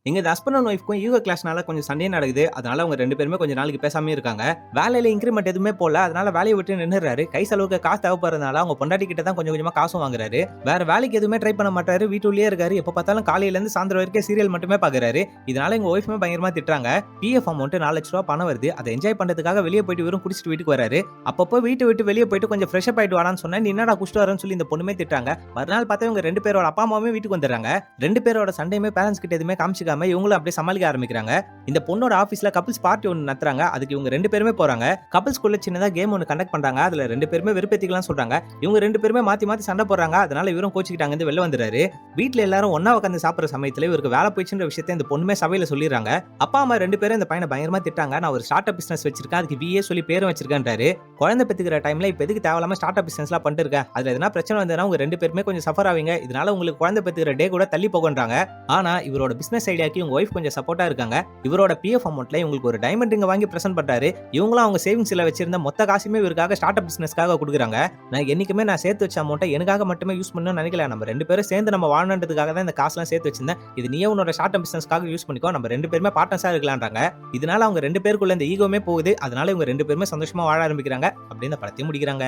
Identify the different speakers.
Speaker 1: எங்க husband and ஒய்ஃப்க்கும் ego கிளாஷ்னால கொஞ்சம் சண்டையே நடக்குது. அதனால அவங்க 2 பேருமே கொஞ்ச நாளைக்கு பேசாமயே இருக்காங்க. வேலையில இன்கிரிமெண்ட் எதுவுமே போடல. அதனால வேலைய விட்டு நின்னுறாரு. கை செலவுக்கு காசு தேவைப்படுறதுனால அவங்க பொண்டாட்டி கிட்ட தான் கொஞ்சம் கொஞ்சமா காசும் வாங்குறாரு. வேற வேலைக்கு எதுவுமே ட்ரை பண்ண மாட்டாரு. வீட்டுக்குள்ளேயே இருக்காரு. எப்ப பார்த்தாலும் காலையில இருந்து சாயந்தரம் வரைக்கும் சீரியல் மட்டுமே பாக்குறாரு. இதனால எங்க ஒய்ஃப்மே பயங்கரமா திட்டுறாங்க. பிஎஃப் அமௌண்ட் 4 லட்சம் ரூபாய் பணம் வருது. அதை என்ஜாய் பண்றதுக்காக வெளியே போயிட்டு வெறும் குடிச்சிட்டு வீட்டுக்கு வராரு. அப்பப்போ வீட்டை விட்டு வெளியே போயிட்டு கொஞ்சம் ஃப்ரெஷ் அப் ஆயிட்டு வாடான்னு சொன்னா, நீ என்னடா குடிச்சிட்டு வரேன்னு சொல்லி இந்த பொண்ணுமே திட்டுறாங்க. மறுநாள் பார்த்தா இவங்க 2 பேரோட அப்பா அம்மாவுமே வீட்டுக்கு வந்துடுறாங்க. 2 பேரோட சண்டையுமே பேரண்ட்ஸ் கிட்ட எதுவுமே காமிச்சிக்காம இவங்களும் அப்படியே சமாளிக்க ஆரம்பிக்கிறாங்க. இந்த பொண்ணோட ஆபீஸ்ல கப்பிள்ஸ் பார்ட்டி ஒன்னு நடத்துறாங்க. அதுக்கு இவங்க 2 பேருமே போறாங்க. கப்பிள்ஸ்குள்ள சின்னதா கேம் ஒன்னு கண்டக்ட் பண்றாங்க. அதுல 2 பேருமே வெறுப்பேத்திக்கலாம் சொல்றாங்க. இவங்க 2 பேருமே மாத்தி மாத்தி சண்டை போடுறாங்க. அதனால இவரும் கோச்சிக்கிட்டாங்க இருந்து வெளில வந்துறாரு. வீட்ல எல்லாரும் ஒண்ணா உட்கார்ந்து சாப்பிடுற சமயத்துல இவருக்கு வேலை போயிடுச்சுன்ற விஷயத்தை இந்த பொண்ணுமே சபையில சொல்லிடுறாங்க. அப்பா அம்மா 2 பேரும் இந்த பையனை பயங்கரமா திட்டாங்க. நான் ஒரு ஸ்டார்ட் அப் பிசினஸ் வச்சிருக்கேன். அதுக்கு விஏ சொல்லி பேரும் வச்சிருக்கேன்றாரு. குழந்தை பெத்துக்கிற டைம்ல இப்ப எதுக்கு தேவையில்லாம ஸ்டார்ட் அப் பிசினஸ்லாம் பண்ணிட்டு இருக்க? அதுல எதனா பிரச்சனை வந்ததுனா உங்க 2 பேருமே கொஞ்சம் சஃபர் ஆவீங்க. இதனால உங்களுக்கு குழந்தை பெத்துக்கிற டே கூட தள்ளி போகுன்றாங்க. ஆனா இவரோட பிசினஸ் ஐடியாக்கு உங்க ஒய்ஃப் கொஞ்சம் சப்போர்ட்டா இருக்காங்க. இவரோட பிஎஃப் அமௌண்ட்ல இவங்களுக்கு ஒரு டைமண்ட் ரிங் வாங்கி பிரசன்ட் பண்றாரு. இவங்களும் அவங்க சேவிங்ஸ்ல வச்சிருந்த மொத்த காசுமே இவருக்காக ஸ்டார்ட் அப் பிசினஸ்க்காக கொடுக்குறாங்க. நான் என்னைக்குமே நான் சேர்த்து வச்ச அமௌண்ட்டை எனக்காக மட்டுமே யூஸ் பண்ணணும்னு நினைக்கல. நம்ம 2 பேரும் சேர்ந்து நம்ம வாழணுன்றதுக்காக தான் இந்த காசுலாம் சேர்த்து வச்சிருந்தேன். இது நீயே உன்னோட ஸ்டார்ட் அப் பிசினஸ்க்காக யூஸ் பண்ணிக்கோ. நம்ம 2 பேருமே பார்ட்னர்ஸா இருக்கலாம்ன்றாங்க. இதனால அவங்க 2 பேருக்குள்ள இந்த ஈகோமே போகுது. அதனால இவங்க 2 பேருமே சந்தோஷமா வாழ ஆரம்பிக்கிறாங்க. அப்படி இந்த படத்தையும் முடிக்கிறாங்க.